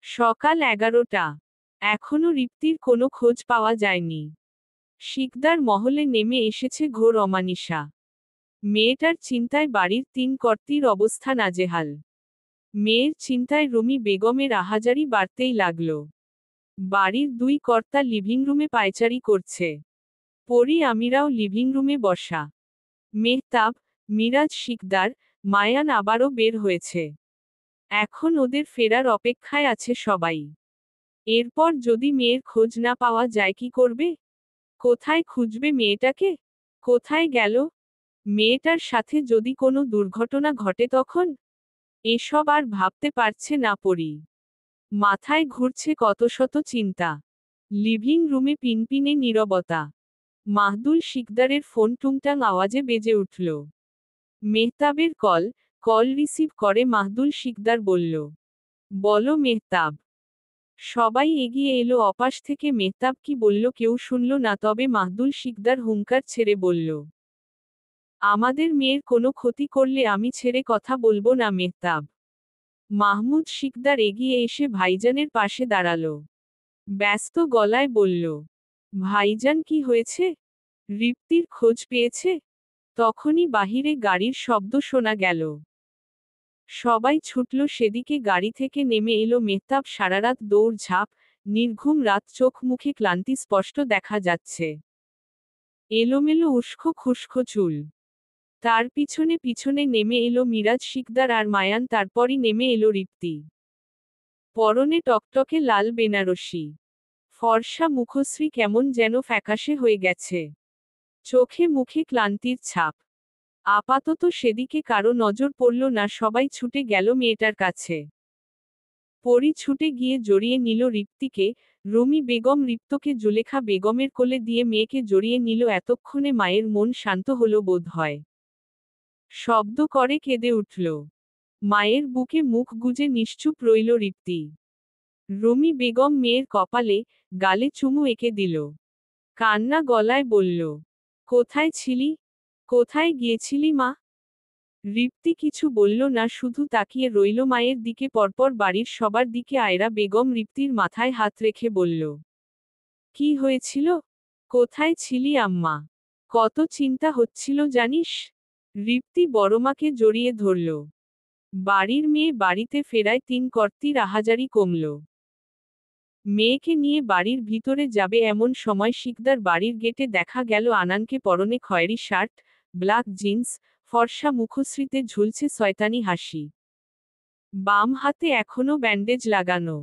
সকাল 11টা। এখনো রিপ্তির কোনো খোঁজ পাওয়া যায়নি। শিকদার মহলে নেমে এসেছে ঘোর অমানিশা। মেয়েটার চিন্তায় বাড়ির তিন কর্ত্রীর অবস্থা নাজেহাল। মেয়ের চিন্তায় রুমি বেগমের আহাজারি বাড়তেই লাগল। বাড়ির দুই কর্তা লিভিং রুমে পায়চারি করছে। পরি আমিরাও লিভিং রুমে বসা। মেহতাব, মিরাজ শিকদার, মায়ান আবারও বের হয়েছে। এখন ওদের ফেরার অপেক্ষায় আছে সবাই। এরপর যদি মেয়ের খোঁজ না পাওয়া যায় কি করবে? কোথায় খুঁজবে মেয়েটাকে? কোথায় গেল? মেয়েটার সাথে যদি কোনো দুর্ঘটনা ঘটে তখন? এসব আর ভাবতে পারছে না পরি। মাথায় ঘুরছে কত শত চিন্তা। লিভিং রুমে পিনপিনে নীরবতা। মাহদুল শিকদারের ফোন টুংটাং আওয়াজে বেজে উঠল। মেহতাবের কল। কল রিসিভ করে মাহদুল শিকদার বলল, বলো মেহতাব। সবাই এগিয়ে এলো অপাশ থেকে। মেহতাব কি বলল কেউ শুনল না, তবে মাহদুল শিকদার হুঙ্কার ছেড়ে বলল, আমাদের মেয়ের কোনো ক্ষতি করলে আমি ছেড়ে কথা বলবো না মেহতাব। মাহমুদ শিকদার এগিয়ে এসে ভাইজানের পাশে দাঁড়ালো। ব্যস্ত গলায় বলল, ভাইজান কি হয়েছে? রিপ্তির খোঁজ পেয়েছে? তখনই বাহিরে গাড়ির শব্দ শোনা গেল। সবাই ছুটল সেদিকে। গাড়ি থেকে নেমে এলো মেহতাব। সারারাত দৌড়ঝাঁপ, নির্ঘুম রাত, চোখ মুখে ক্লান্তি স্পষ্ট দেখা যাচ্ছে। এলোমেলো উস্কো খুস্কো চুল। তার পিছনে পিছনে নেমে এলো মিরাজ শিকদার আর মায়ান, তারপরই নেমে এলো রিপ্তি। পরনে টকটকে লাল বেনারসি। ফর্সা মুখশ্রী কেমন যেন ফ্যাকাশে হয়ে গেছে। চোখে মুখে ক্লান্তির ছাপ। আপাতত সেদিকে কারো নজর পড়ল না। সবাই ছুটে গেল মেয়েটার কাছে। পরি ছুটে গিয়ে জড়িয়ে নিল রিপ্তিকে। রুমি বেগম রিপ্তকে জুলেখা বেগমের কোলে দিয়ে মেয়েকে জড়িয়ে নিল। এতক্ষণে মায়ের মন শান্ত হলো বোধ হয়। শব্দ করে কেঁদে উঠল। মায়ের বুকে মুখ গুজে নিশ্চুপ রইল রিপ্তি। রুমি বেগম মেয়ের কপালে, গালে চুমু এঁকে দিল। কান্না গলায় বলল, কোথায় ছিলি? কোথায় গিয়েছিলি মা? রিপ্তি কিছু বলল না, শুধু তাকিয়ে রইল মায়ের দিকে। পরপর বাড়ির সবার দিকে আয়রা বেগম রিপ্তির মাথায় হাত রেখে বলল, কি হয়েছিল? কোথায় ছিলি আম্মা? কত চিন্তা হচ্ছিল জানিস? রিপ্তি বড়মাকে জড়িয়ে ধরল। বাড়ির মেয়ে বাড়িতে ফেরায় তিন কর্ত্রীর আহাজারি কমল। মেয়েকে নিয়ে বাড়ির ভিতরে যাবে এমন সময় শিকদার বাড়ির গেটে দেখা গেল আনানকে। পরনে খয়েরি শার্ট, ব্ল্যাক জিন্স, ফর্সা মুখশ্রীতে ঝুলছে শয়তানি হাসি। বাম হাতে এখনো ব্যান্ডেজ লাগানো।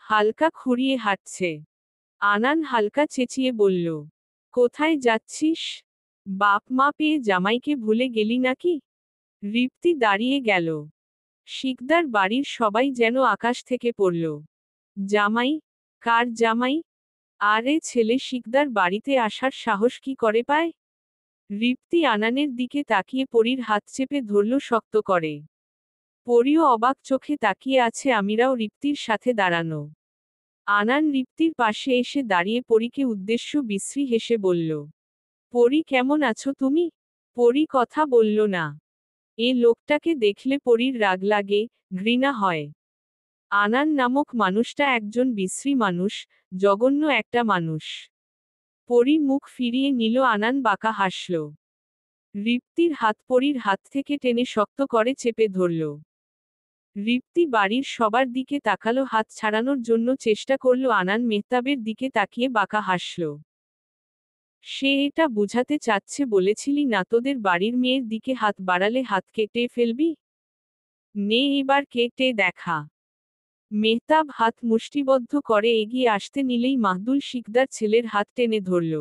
হালকা খুঁড়িয়ে হাঁটছে। আনান হালকা চেঁচিয়ে বলল, কোথায় যাচ্ছিস? বাপ মা পেয়ে জামাইকে ভুলে গেলি নাকি? রিপ্তি দাঁড়িয়ে গেল। শিকদার বাড়ির সবাই যেন আকাশ থেকে পড়ল। জামাই? কার জামাই? আরে ছেলে শিকদার বাড়িতে আসার সাহস কি করে পায়? রিপ্তি আনানের দিকে তাকিয়ে পরীর হাত চেপে ধরল শক্ত করে। পরীও অবাক চোখে তাকিয়ে আছে। আমিরাও রিপ্তির সাথে দাঁড়ানো। আনান রিপ্তির পাশে এসে দাঁড়িয়ে পরীকে উদ্দেশ্য বিশ্রী হেসে বলল, পরী কেমন আছো তুমি? পরী কথা বলল না। এ লোকটাকে দেখলে পরীর রাগ লাগে, ঘৃণা হয়। আনান নামক মানুষটা একজন বিশ্রী মানুষ, জঘন্য একটা মানুষ। পরী মুখ ফিরিয়ে নিল। আনান বাঁকা হাসল। রিপ্তির হাত পরীর হাত থেকে টেনে শক্ত করে চেপে ধরল। রিপ্তি বাড়ির সবার দিকে তাকালো, হাত ছাড়ানোর জন্য চেষ্টা করল। আনান মেহতাবের দিকে তাকিয়ে বাঁকা হাসল। সে এটা বুঝাতে চাচ্ছে, বলেছিলি না তোদের বাড়ির মেয়ের দিকে হাত বাড়ালে হাত কেটে ফেলবি? নে এবার কেটে দেখা। মেহতাব হাত মুষ্টিবদ্ধ করে এগিয়ে আসতে নিলেই মাহদুল শিকদার ছেলের হাত টেনে ধরল।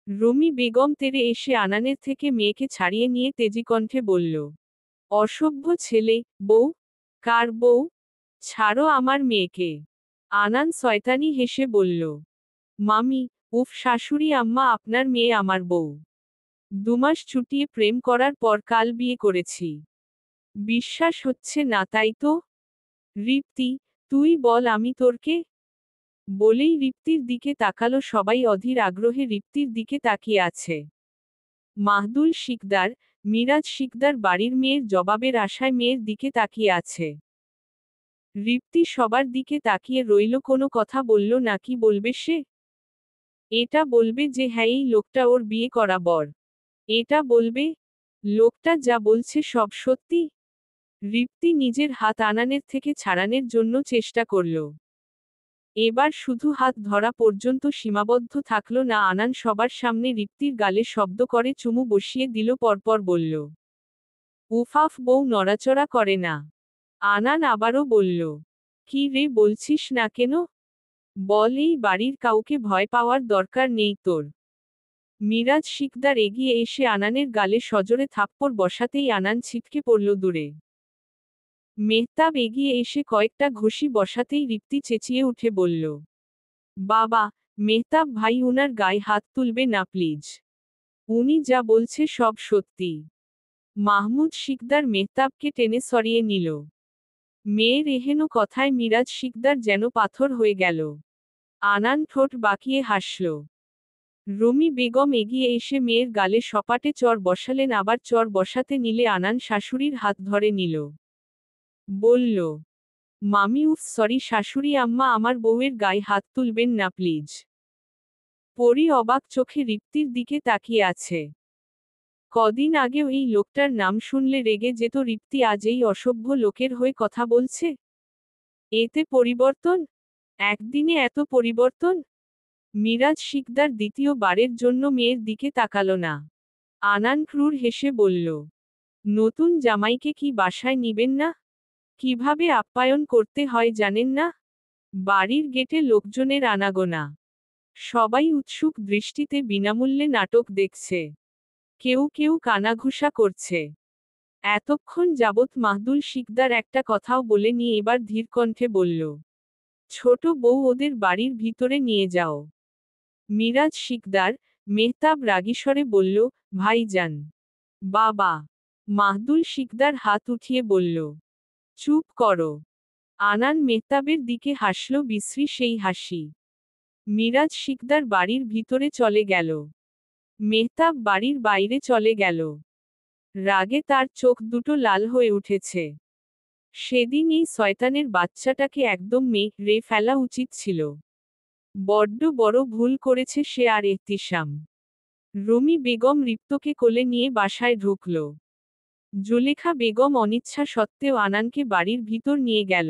রুমি বেগম তেড়ে এসে আনানের থেকে মেয়েকে ছাড়িয়ে নিয়ে তেজি কণ্ঠে বলল, অসভ্য ছেলে, বউ? কার বউ? ছাড়ো আমার মেয়েকে। আনান শয়তানি হেসে বলল, মামি, উফ শাশুড়ি আম্মা, আপনার মেয়ে আমার বউ। 2 মাস ছুটিয়ে প্রেম করার পর কাল বিয়ে করেছি। বিশ্বাস হচ্ছে না তাই তো? রিপ্তি, তুই বল আমি তোরকে? বলেই রিপ্তির দিকে তাকালো সবাই অধীর আগ্রহে রিপ্তির দিকে তাকিয়ে আছে। মাহদুল শিকদার, মিরাজ শিকদার বাড়ির মেয়ের জবাবের আশায় মেয়ের দিকে তাকিয়ে আছে। রিপ্তি সবার দিকে তাকিয়ে রইল, কোনো কথা বলল না। কি বলবে সে? এটা বলবে যে হ্যাঁ এই লোকটা ওর বিয়ে করা বর। এটা বলবে লোকটা যা বলছে সব সত্যি। রিপ্তি নিজের হাত আনানের থেকে ছাড়ানোর জন্য চেষ্টা করল। এবার শুধু হাত ধরা পর্যন্ত সীমাবদ্ধ থাকল না। আনান সবার সামনে রিপ্তির গালে শব্দ করে চুমু বসিয়ে দিল, পরপর বলল, উফাফ, বউ নড়াচড়া করে না। আনান আবারও বলল, কি রে, বলছিস না কেন? বল, এই বাড়ির কাউকে ভয় পাওয়ার দরকার নেই তোর। মিরাজ শিকদার এগিয়ে এসে আনানের গালে সজোরে থাপ্পড় বসাতেই আনান ছিটকে পড়ল দূরে। মেহতাব এগিয়ে এসে কয়েকটা ঘুষি বসাতেই রিপ্তি চেঁচিয়ে উঠে বলল, বাবা, মেহতাব ভাই, উনার গায়ে হাত তুলবে না প্লিজ। উনি যা বলছে সব সত্যি। মাহমুদ শিকদার মেহতাবকে টেনে সরিয়ে নিল। মেয়ের এহেন কথায় মিরাজ শিকদার যেন পাথর হয়ে গেল। আনান ঠোঁট বাঁকিয়ে হাসল। রুমি বেগম এগিয়ে এসে মেয়ের গালে সপাটে চর বসালেন। আবার চর বসাতে নিলে আনান শাশুড়ির হাত ধরে নিল। বলল, মামি, উফ সরি শাশুড়ি আম্মা, আমার বউয়ের গায়ে হাত তুলবেন না প্লিজ। পরি অবাক চোখে রিপ্তির দিকে তাকিয়ে আছে। কদিন আগেও এই লোকটার নাম শুনলে রেগে যেত রিপ্তি, আজ এই অসভ্য লোকের হয়ে কথা বলছে। এতে পরিবর্তন? একদিনে এত পরিবর্তন? মিরাজ শিকদার দ্বিতীয় বারের জন্য মেয়ের দিকে তাকালো না। আনান ক্রুর হেসে বলল, নতুন জামাইকে কি বাসায় নিবেন না? কিভাবে আপ্যায়ন করতে হয় জানেন না? বাড়ির গেটে লোকজনের আনাগোনা। সবাই উৎসুক দৃষ্টিতে বিনামূল্যে নাটক দেখছে। কেউ কেউ কানাঘুষা করছে। এতক্ষণ যাবৎ মাহদুল শিকদার একটা কথাও বলেনি। এবার ধীর কণ্ঠে বলল, ছোট বউ, ওদের বাড়ির ভিতরে নিয়ে যাও। মিরাজ শিকদার, মেহতাব রাগীস্বরে বলল, ভাইজান। বাবা। মাহদুল শিকদার হাত উঠিয়ে বলল, চুপ করো। আনান মেহতাবের দিকে হাসল, বিশ্রী সেই হাসি। মিরাজ শিকদার বাড়ির ভিতরে চলে গেল। মেহতাব বাড়ির বাইরে চলে গেল। রাগে তার চোখ দুটো লাল হয়ে উঠেছে। সেদিন এই শয়তানের বাচ্চাটাকে একদম মেরে ফেলা উচিত ছিল। বড্ড বড় ভুল করেছে সে। আর এহতিশাম। রুমি বেগম রিপ্তকে কোলে নিয়ে বাসায় ঢুকল। জুলেখা বেগম অনিচ্ছা সত্ত্বেও আনানকে বাড়ির ভিতর নিয়ে গেল।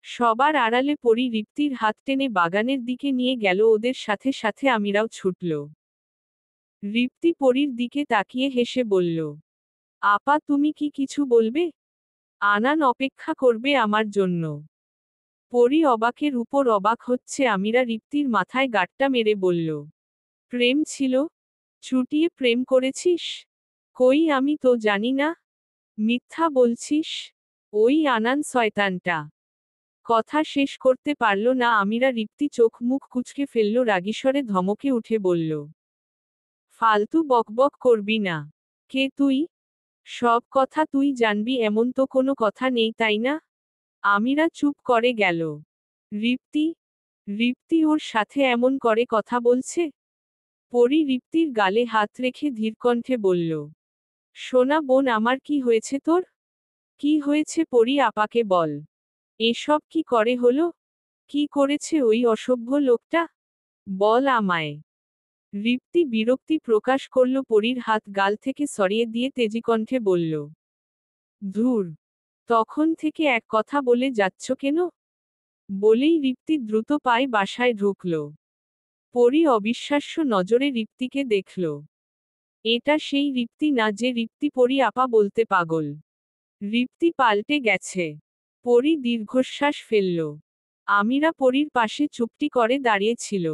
সবার আড়ালে পরি রিপ্তির হাত টেনে বাগানের দিকে নিয়ে গেল। ওদের সাথে সাথে আমিরাও ছুটল। রিপ্তি পরির দিকে তাকিয়ে হেসে বলল, আপা, তুমি কি কিছু বলবে? আনান অপেক্ষা করবে আমার জন্য। পরি অবাকের উপর অবাক হচ্ছে। আমিরা রিপ্তির মাথায় গাঁটটা মেরে বলল, প্রেম ছিল? চুটিয়ে প্রেম করেছিস? কই, আমি তো জানি না। মিথ্যা বলছিস। ওই আনান শয়তানটা। কথা শেষ করতে পারল না আমিরা। রিপ্তি চোখ মুখ কুঁচকে ফেলল, রাগীস্বরে ধমকে উঠে বলল, ফালতু বকবক করবি না। কে তুই? সব কথা তুই জানবি এমন তো কোনো কথা নেই, তাই না? আমিরা চুপ করে গেল। রিপ্তি? রিপ্তি ওর সাথে এমন করে কথা বলছে? পরি রিপ্তির গালে হাত রেখে ধীরকণ্ঠে বলল, সোনা বোন আমার, কি হয়েছে তোর? কি হয়েছে পরি, আপাকে বল। এসব কি করে হলো? কি করেছে ওই অসভ্য লোকটা? বল আমায়। রিপ্তি বিরক্তি প্রকাশ করল। পরির হাত গাল থেকে সরিয়ে দিয়ে তেজিকণ্ঠে বলল, ধুর, তখন থেকে এক কথা বলে যাচ্ছ কেন? বলেই রিপ্তি দ্রুত পায়ে বাসায় ঢুকল। পরি অবিশ্বাস্য নজরে রিপ্তিকে দেখল। এটা সেই রিপ্তি না যে রিপ্তি পরি আপা বলতে পাগল। রিপ্তি পাল্টে গেছে। পরি দীর্ঘশ্বাস ফেলল। আমিরা পরির পাশে চুপটি করে দাঁড়িয়েছিল।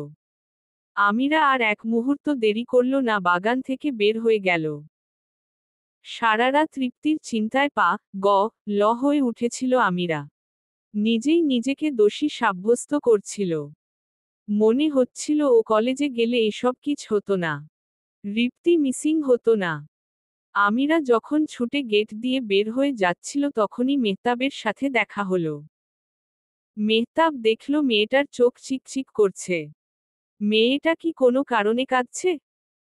আমিরা আর এক মুহূর্ত দেরি করল না, বাগান থেকে বের হয়ে গেল। সারারাত রিপ্তির চিন্তায় পা গ ল হয়ে উঠেছিল আমিরা। নিজেই নিজেকে দোষী সাব্যস্ত করছিল। মনে হচ্ছিল ও কলেজে গেলে এসব কিছু হতো না। রিপ্তি মিসিং হতো না। আমিরা যখন ছুটে গেট দিয়ে বের হয়ে যাচ্ছিল তখনই মেহতাবের সাথে দেখা হলো। মেহতাব দেখল মেয়েটার চোখ চিকচিক করছে। মেয়েটা কি কোনো কারণে কাঁদছে?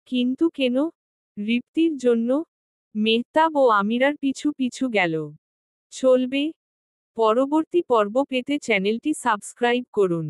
কিন্তু কেন? রিপ্তির জন্য? মেহতাব ও আমিরার পিছু পিছু গেল। চলবে? পরবর্তী পর্ব পেতে চ্যানেলটি সাবস্ক্রাইব করুন।